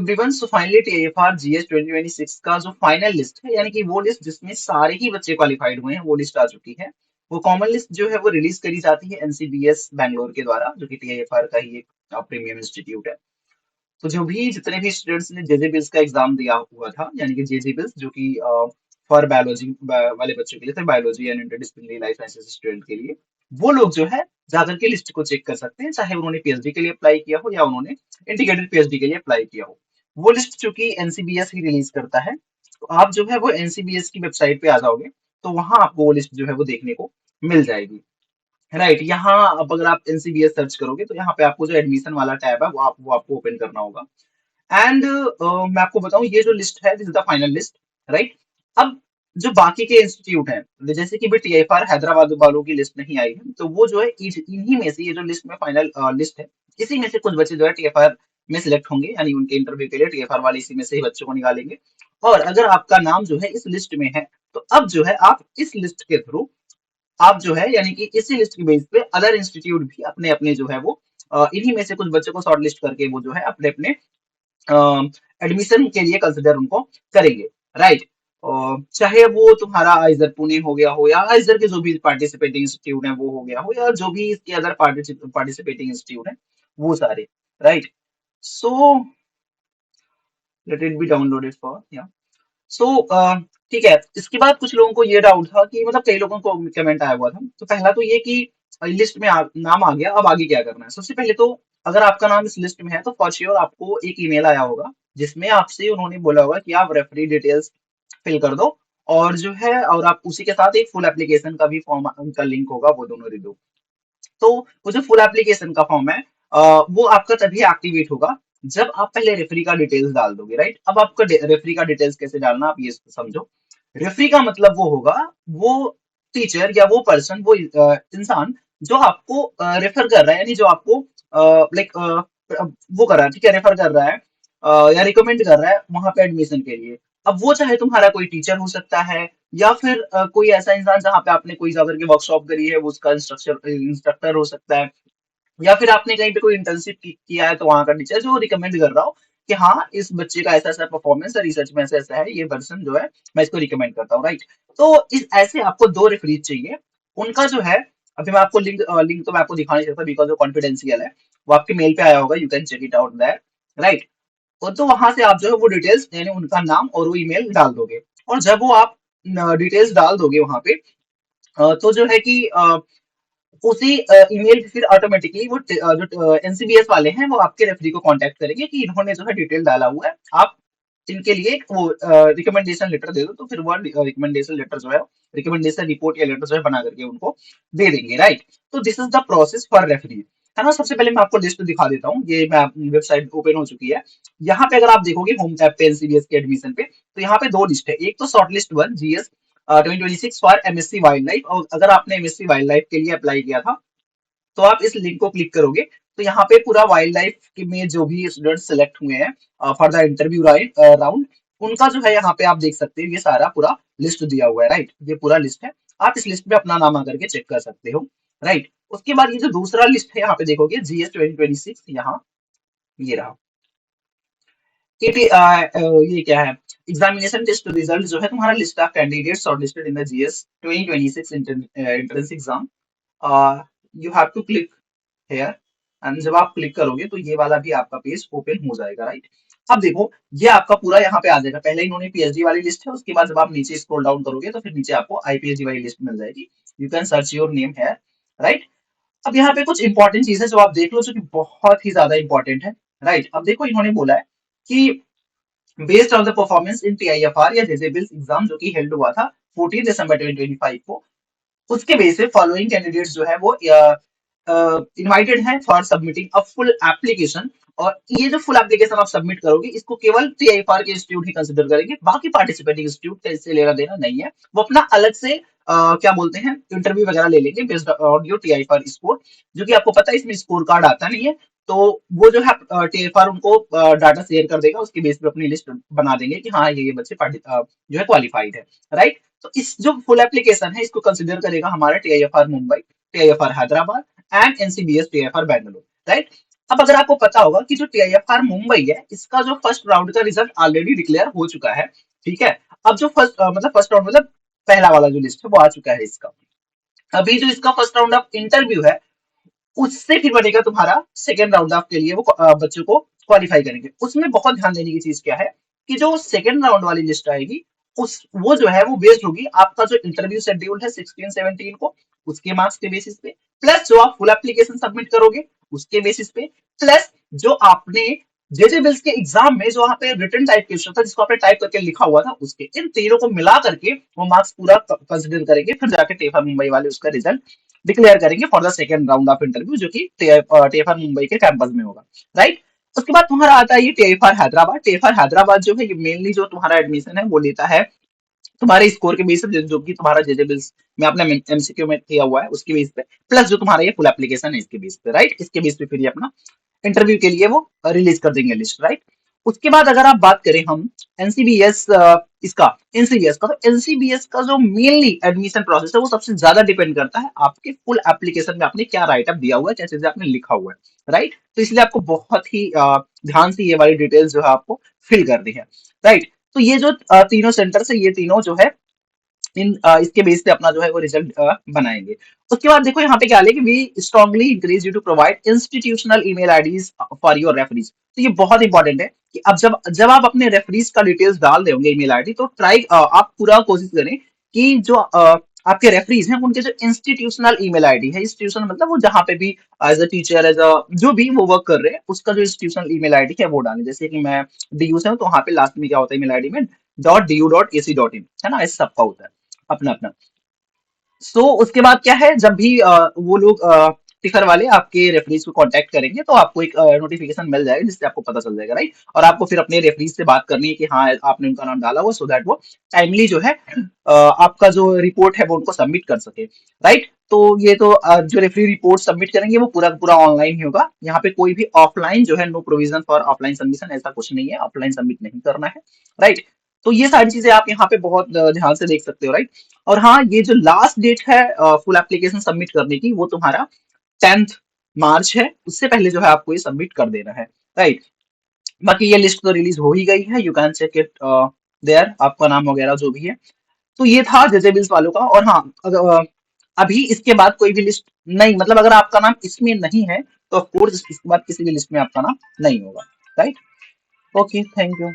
Everyone, so finally TIFR GS 2026 का जो final list है, यानी कि वो लिस्ट जिसमें सारे ही बच्चे क्वालिफाइड हुए हैं, वो लिस्ट आ चुकी है। वो कॉमन लिस्ट जो है वो रिलीज करी जाती है एनसीबीएस बैंगलोर के द्वारा, जो कि टीआईएफआर का ही एक प्रीमियम इंस्टीट्यूट है। तो जो भी जितने भी स्टूडेंट्स ने जेजे बिल्स का एग्जाम दिया हुआ था, यानी कि जेजे बिल्स जो कि फॉर बायोलॉजी वाले बच्चों के लिए थे, biology and interdisciplinary life sciences student के लिए, वो लोग जो है जाकर के लिस्ट को चेक कर सकते हैं, चाहे उन्होंने पीएचडी के लिए अप्लाई किया हो या उन्होंने इंटीग्रेटेड पीएचडी के लिए अप्लाई किया हो। वो लिस्ट चूंकि एनसीबीएस ही रिलीज करता है, तो आप जो है वो एनसीबीएस की वेबसाइट पे आ जाओगे, तो वहां आपको वो लिस्ट जो है वो देखने को मिल जाएगी। राइट, यहाँ अब अगर आप एनसीबीएस सर्च करोगे तो यहाँ पे आपको जो एडमिशन वाला टैब है वो आपको ओपन करना होगा। एंड मैं आपको बताऊं, ये जो लिस्ट है this is the final list. Right, अब जो बाकी के इंस्टीट्यूट हैं, जैसे कि भी टीआईएफआर हैदराबाद वालों की लिस्ट नहीं आई है, तो वो जो है इन्हीं में से, ये जो लिस्ट में फाइनल लिस्ट है, इसी में से कुछ बच्चे जो है टीएफआर में सिलेक्ट होंगे, यानी उनके इंटरव्यू के लिए टीएफआर वाले इसी में से ही बच्चों को निकालेंगे। और अगर आपका नाम जो है इस लिस्ट में है, तो अब जो है आप इस लिस्ट के थ्रू, आप जो है यानी कि इसी लिस्ट की बेस पे अदर इंस्टीट्यूट भी अपने अपने जो है वो इन्हीं में से कुछ बच्चों को शॉर्ट लिस्ट करके वो जो है अपने अपने एडमिशन के लिए कंसिडर उनको करेंगे। राइट, चाहे वो तुम्हारा आइजर पुणे हो गया हो, या आइजर के जो भी पार्टिसिपेटिंग इंस्टीट्यूट है वो हो गया हो, या जो भी इसके अदर पार्टिसिपेटिंग इंस्टीट्यूट है वो सारे। Right, so let it be downloaded for या सो ठीक है। इसके बाद कुछ लोगों को ये डाउट था कि मतलब कई लोगों को कमेंट आया हुआ था, तो पहला तो ये कि लिस्ट में नाम आ गया, अब आगे क्या करना है। सबसे पहले तो अगर आपका नाम इस लिस्ट में है तो फॉर श्योर आपको एक ईमेल आया होगा, जिसमें आपसे उन्होंने बोला होगा कि आप रेफरी डिटेल्स फिल कर दो, और जो है और आप उसी के साथ एक फुल एप्लीकेशन का भी फॉर्म का लिंक होगा, वो दोनों दे दो। तो वो जो फुल एप्लीकेशन का फॉर्म है, वो आपका तभी एक्टिवेट होगा जब आप पहले रेफरी का डिटेल्स डाल दोगे। राइट, अब आपका रेफरी का डिटेल्स कैसे डालना, आप ये समझो। रेफरी का मतलब वो होगा, वो टीचर या वो पर्सन, वो इंसान जो आपको रेफर कर रहा है, यानी जो आपको लाइक वो कर रहा है, ठीक है, रेफर कर रहा है या रिकमेंड कर रहा है वहां पे एडमिशन के लिए। अब वो चाहे तुम्हारा कोई टीचर हो सकता है, या फिर कोई ऐसा इंसान जहाँ पे आपने कोई जाकर के वर्कशॉप करी है, वो उसका इंस्ट्रक्टर इंस्ट्रक्टर हो सकता है, या फिर आपने कहीं पे कोई इंटर्नशिप किया है तो वहां का टीचर जो रिकमेंड कर रहा हो कि हाँ इस बच्चे का ऐसा ऐसा परफॉर्मेंस है, रिसर्च में ऐसा ऐसा है, ये पर्सन जो है मैं इसको रिकमेंड करता हूँ। राइट, तो इस ऐसे आपको दो रेफरीज चाहिए। उनका जो है, अभी मैं आपको लिंक तो मैं आपको दिखा नहीं सकता बिकॉज वो कॉन्फिडेंशियल है, वो आपके मेल पे आया होगा, you can check it out that. Right, तो वहां से आप जो है वो डिटेल्स, यानी उनका नाम और वो ईमेल डाल दोगे, और जब वो आप डिटेल्स डाल दोगे वहां पे, तो जो है कि उसी ईमेल पे फिर ऑटोमेटिकली वो जो एनसीबीएस वाले हैं वो आपके रेफरी को कांटेक्ट करेंगे कि इन्होंने जो है डिटेल डाला हुआ है, आप इनके लिए एक वो रिकमेंडेशन लेटर दे दो, तो फिर वो रिकमेंडेशन लेटर जो है, रिकमेंडेशन रिपोर्ट या लेटर जो है बना करके उनको दे देंगे। राइट, तो this is the process for referee, है ना। सबसे पहले मैं आपको लिस्ट दिखा देता हूँ, ये मैं वेबसाइट ओपन हो चुकी है। यहाँ पे अगर आप देखोगे होम टैब पे एनसीबीएस के एडमिशन पे, तो यहाँ पे दो लिस्ट है, एक तो short list 1 GS 2026 for MSc wild life, और अगर आपने एमएससी वाइल्ड लाइफ के लिए अप्लाई किया था तो आप इस लिंक को क्लिक करोगे, तो यहाँ पे पूरा वाइल्ड लाइफ में जो भी स्टूडेंट सेलेक्ट हुए हैं फॉर द इंटरव्यू राउंड, उनका जो है यहाँ पे आप देख सकते हो, ये सारा पूरा लिस्ट दिया हुआ है। राइट, ये पूरा लिस्ट है, आप इस लिस्ट में अपना नाम आकर के चेक कर सकते हो। राइट, उसके बाद ये जो दूसरा लिस्ट है यहाँ पे देखोगे जीएस 2026, यहाँ ये रहा। ये क्या है, एग्जामिनेशन टेस्ट रिजल्ट जो है तुम्हारा, list of candidates shortlisted in the GS 2026 entrance exam, you have to click here, and जब आप क्लिक करोगे तो ये वाला भी आपका पेज ओपन हो जाएगा। राइट, अब देखो ये आपका पूरा यहाँ पे आ जाएगा, पहले इन्होंने पीएचडी वाली लिस्ट है, उसके बाद जब आप नीचे स्क्रॉल डाउन करोगे तो फिर नीचे आपको आईपीएचडी वाली लिस्ट मिल जाएगी, you can search your name here. Right, अब यहाँ पे कुछ इंपॉर्टेंट चीजें जो आप देख लो, जो कि बहुत ही ज्यादा इंपॉर्टेंट है। राइट, अब देखो इन्होंने बोला है कि based on the performance in TIFR या जेजेबिल्स एग्जाम जो कि हेल्ड हुआ था 14 दिसंबर 2025 को, उसके बेस पे फॉलोइंग कैंडिडेट्स जो है वो इनवाइटेड हैं for submitting a full application. और ये जो फुल एप्लीकेशन आप सबमिट करोगे, इसको केवल टीआईएफआर के इंस्टीट्यूट ही कंसिडर करेंगे, बाकी पार्टिसिपेटिंग इंस्टीट्यूट का इससे लेना देना नहीं है। वो अपना अलग से क्या बोलते हैं, इंटरव्यू वगैरह ले लेंगे based on your TIFR score, जो कि आपको पता है इसमें स्कोर कार्ड आता नहीं है। तो वो जो है टीआईएफआर उनको डाटा शेयर कर देगा, उसके बेस पे अपनी लिस्ट बना देंगे कि हाँ ये बच्चे जो है क्वालिफाइड है। राइट, तो इस जो फुल एप्लीकेशन है इसको कंसिडर करेगा हमारा TIFR Mumbai, TIFR Hyderabad and NCBS TIFR Bangalore. Right, अब अगर आपको पता होगा कि जो टीआईएफआर मुंबई है, इसका जो फर्स्ट राउंड का रिजल्ट ऑलरेडी डिक्लेयर हो चुका है, ठीक है। अब जो मतलब फर्स्ट राउंड मतलब पहला वाला जो लिस्ट है वो आ चुका है इसका। अभी जो इसका फर्स्ट राउंड ऑफ इंटरव्यू है, उससे फिर बनेगा तुम्हारा सेकेंड राउंड ऑफ के लिए वो बच्चों को क्वालिफाई करेंगे। उसमें बहुत ध्यान देने की चीज क्या है कि जो सेकेंड राउंड वाली लिस्ट आएगी, उस वो जो है वो बेस्ड होगी आपका जो इंटरव्यू शेड्यूल है 16-17 को, उसके मार्क्स के बेसिस पे, प्लस जो आप फुल एप्लीकेशन सबमिट करोगे उसके बेसिस पे, प्लस जो आपने जेजे बिल्स के एग्जाम में जो वहाँ पे रिटन टाइप क्वेश्चन था जिसको आपने टाइप करके लिखा हुआ था, उसके इन तीनों को मिला करके वो मार्क्स पूरा कंसिडर करेंगे, फिर जाके टेफा मुंबई वाले उसका रिजल्ट डिक्लेयर करेंगे for the second round of interview, जो कि टेफर मुंबई के कैंपस में होगा, राइट। उसके बाद तुम्हारा आता है ये टेफर हैदराबाद। टेफर हैदराबाद जो है ये मेनली जो तुम्हारा एडमिशन है वो लेता है तुम्हारे स्कोर के बेस पे, जो कि तुम्हारा जेजेबल्स में आपने एमसीक्यू में किया हुआ है उसके बेस पे, प्लस जो तुम्हारा ये फुल एप्लीकेशन है इसके बेस पे, राइट। इसके बेस पे फिर ये अपना इंटरव्यू के लिए वो रिलीज कर देंगे लिस्ट, राइट। उसके बाद अगर आप बात करें हम एनसीबीएस इसका एनसीबीएस का, तो एनसीबीएस का जो मेनली एडमिशन प्रोसेस है वो सबसे ज्यादा डिपेंड करता है आपके फुल एप्लीकेशन में आपने क्या राइटअप दिया हुआ है, क्या चीजें आपने लिखा हुआ है, राइट। तो इसलिए आपको बहुत ही ध्यान से ये वाली डिटेल्स जो है आपको फिल करनी है, राइट। तो ये जो तीनों सेंटर है ये तीनों जो है इसके बेस पे अपना जो है वो रिजल्ट बनाएंगे। उसके बाद देखो यहाँ पे क्या है कि we strongly encourage you to provide institutional email IDs for your referees. तो ये बहुत इंपॉर्टेंट है कि अब जब जब आप अपने रेफरीज का डिटेल्स डाल दोगे ईमेल आईडी, तो ट्राई आप पूरा कोशिश करें कि जो आपके रेफरीज हैं उनके जो इंस्टीट्यूशनल ईमेल आईडी है, इंस्टीट्यूशन मतलब वो जहाँ पे भी as a teacher as a जो भी वो वर्क कर रहे हैं उसका जो इंस्टीट्यूशनल ईमेल आईडी है वो डालें। जैसे कि मैं डीयू से हूँ तो वहाँ पे लास्ट में क्या होता है ईमेल आईडी में .du.ac.in है ना, ऐसा सबका होता है अपना अपना। सो उसके बाद क्या है, जब भी वो लोग टिकर वाले आपके रेफरीज को कांटेक्ट करेंगे तो आपको एक नोटिफिकेशन मिल जाएगा जिससे आपको पता चल जाएगा, राइट। और आपको फिर अपने रेफरीज से बात करनी है कि हाँ आपने उनका नाम डाला हुआ, सो दैट वो टाइमली जो है आपका जो रिपोर्ट है वो उनको सबमिट कर सके, राइट। तो ये तो जो रेफरी रिपोर्ट सबमिट करेंगे वो पूरा पूरा ऑनलाइन ही होगा। यहाँ पे कोई भी ऑफलाइन जो है no provision for offline submission, ऐसा कुछ नहीं है, ऑफलाइन सबमिट नहीं करना है, राइट। तो ये सारी चीजें आप यहाँ पे बहुत ध्यान से देख सकते हो, राइट। और हाँ, ये जो लास्ट डेट है फुल एप्लीकेशन सबमिट करने की वो तुम्हारा 10th मार्च है, उससे पहले जो है आपको ये सबमिट कर देना है, राइट। बाकी ये लिस्ट तो रिलीज हो ही गई है, you can check it there, आपका नाम वगैरह जो भी है। तो ये था जेजेबिल्स वालों का। और हाँ अभी इसके बाद कोई भी लिस्ट नहीं, मतलब अगर आपका नाम इसमें नहीं है तो ऑफकोर्स इसके बाद किसी भी लिस्ट में आपका नाम नहीं होगा, राइट। Okay, thank you.